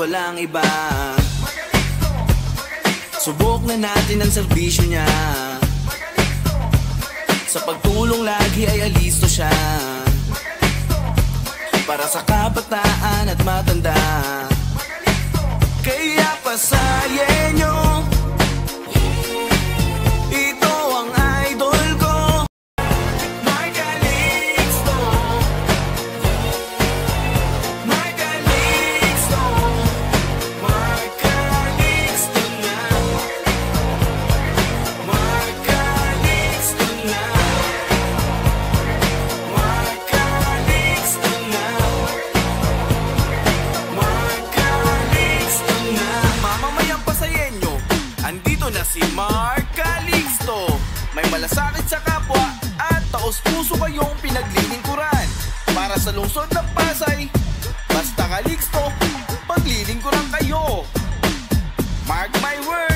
walang iba. Subok na natin ang serbisyo niya. Sa pagtulong lagi ay alisto siya. Para sa kabataan at matanda. Kaya pasayin nyo, ito ang idol ko, Mark Calixto. Mark Calixto. Mark Calixto na. Mark Calixto na. Mark Calixto na. Mark Calixto na. Mamamayang pasayenyo, andito na si Mark Calixto. May malasakit sa kapwa at taos-puso kayong pinaglilingkuran. Para sa lungsod ng Pasay, basta Calixto, paglilingkuran kayo. Mark my word.